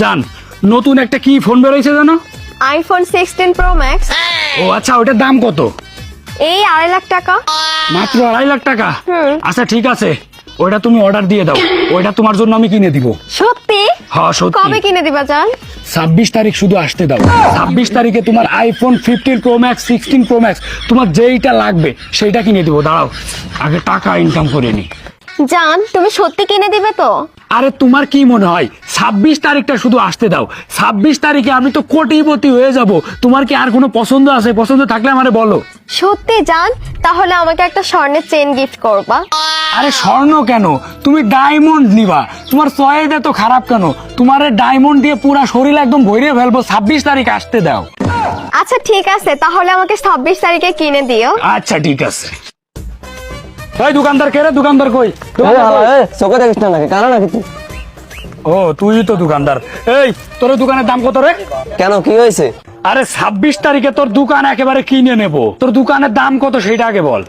জান নতুন একটা কি ফোন বেরোইছে জানো? IPhone 16 pro max. ও আচ্ছা, ওটার দাম কত? এই 2.5 লাখ টাকা। মাত্র 2.5 লাখ টাকা? হুম। আচ্ছা ঠিক আছে, ওইটা তুমি অর্ডার দিয়ে দাও, ওইটা তোমার জন্য আমি কিনে দিব। সত্যি? হ্যাঁ সত্যি। কবে কিনে দিবা জান? 26 তারিখ শুধু আসতে দাও। 26 তারিখে তোমার iPhone 15 pro max 16 pro max তোমার যেইটা লাগবে সেইটা কিনে দিব। দাঁড়াও আগে টাকা ইনকাম করে নি। জান তুমি সত্যি কিনে দিবে তো? আরে তোমার কি মনে হয় 26 তারিখটা শুধু আসতে দাও, 26 তারিখে আমি তো কোটিপতি হয়ে যাব। তোমার কি আর কোনো পছন্দ আছে? পছন্দ থাকলে আমারে বলো। সত্যি জান? তাহলে আমাকে একটা স্বর্ণের চেন গিফট করবা। আরে স্বর্ণ কেন, তুমি ডায়মন্ড নিবা। তোমার চয়েস এত খারাপ কেন? তোমার ডায়মন্ড দিয়ে পুরো শরীর একদম ভরে ফেলবো। 26 তারিখ আসতে দাও। আচ্ছা ঠিক আছে, তাহলে আমাকে 26 তারিখে কিনে দিও। আচ্ছা ঠিক আছে। ওই দোকানদার কে রে? দোকানদার কই? চোখে দেখিস না নাকি কানা নাকি তুই? ও তুই তো দোকানদার। এই তোর দোকানের দাম কত রে? কেন কি হয়েছে? আরে 26 তারিখে তোর দোকান একেবারে কিনে নেব। তোর দোকানের দাম কত সেটা আগে বল।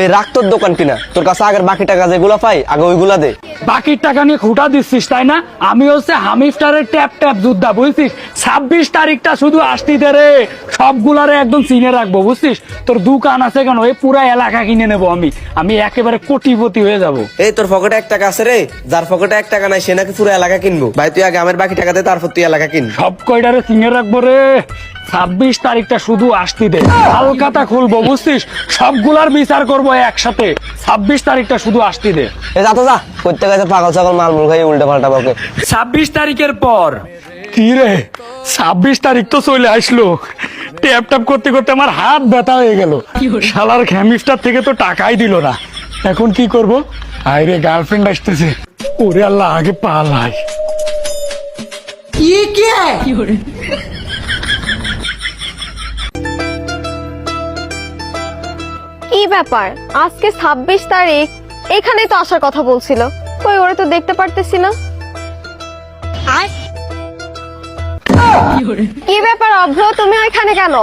এই রাখ তোর দোকান কিনা, তোর কাছে আগের বাকি টাকা যেগুলা পাই আগে ওইগুলা দে। বাকির টাকা নিয়ে খুঁটা দিচ্ছিস তাই না? আমি হচ্ছে হামিফটারের ট্যাপ ট্যাপ যোদ্ধা, বুঝছিস? 26 তারিখটা শুধু আসতিতে রে, সবগুলারে একদম চিনে রাখবো, বুঝছিস? তোর দোকান আছে কেন, এই পুরা এলাকা কিনে নেবো আমি। আমি একেবারে কোটিপতি হয়ে যাব। এই তোর পকেটে 1 টাকা আছে রে, যার পকেটে 1 টাকা নাই সে নাকি পুরো এলাকা কিনবো। ভাই তুই আগে আমার বাকি টাকা দে, তারপর তুই এলাকা কিন। সব কয়টারে চিনে রাখবো রে। 26 তারিখটা শুধু আসতি দে, হালকাতা খুলবো, বুঝছিস? সবগুলার বিচার করবো একসাথে। 26 তারিখটা শুধু আসতি দে। এ যা তো যা, করতে গেছে পাগল ছাগল মালমুল খাই উল্টা পাল্টা বকে। 26 তারিখের পর কি রে? 26 তারিখ তো চলে আসলো। ট্যাপ ট্যাপ করতে করতে আমার হাত ব্যথা হয়ে গেল। শালার ঘ্যামিস্টার থেকে তো টাকাই দিল না। এখন কি করব? আরে গার্লফ্রেন্ড আসতেছে। ওরে আল্লাহ, আগে পালাই। কি ব্যাপার, আজকে 26 তারিখ, এখানে তো আসার কথা বলছিল। কই ওরে তো দেখতে পারতেছি না। কি ব্যাপার অভ্র, তুমি এখানে কেন?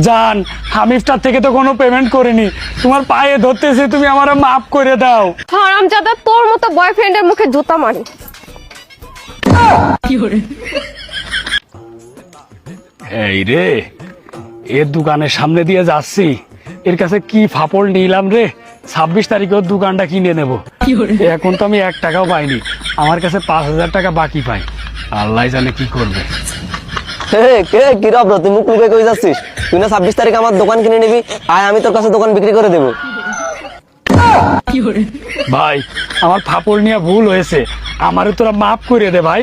জান হামিফটার থেকে তো কোনো পেমেন্ট করিনি, তোমার পায়ে ধরতেছে, তুমি আমার মাফ করে দাও। হারামজাদা, তোর মতো বয়ফ্রেন্ডের মুখে জুতা মারি। এই রে, এর দোকানের সামনে দিয়ে যাচ্ছি, এর কাছে কি ফাপড় নিলাম রে। 26 তারিখে ওর দোকানটা কিনে নেব। এখন তো আমি 1 টাকাও পাইনি, আমার কাছে 5,000 টাকা বাকি পাই। আল্লাহ জানে কি করবে। কে কি রব তুই মুখ লুকে কই যাচ্ছিস? তুই না 26 তারিখ আমার দোকান কিনে নিবি, আয় আমি তোর কাছে দোকান বিক্রি করে দেবো। ভাই আমার ফাপড় নিয়ে ভুল হয়েছে, আমারে তোরা মাফ করে দে ভাই।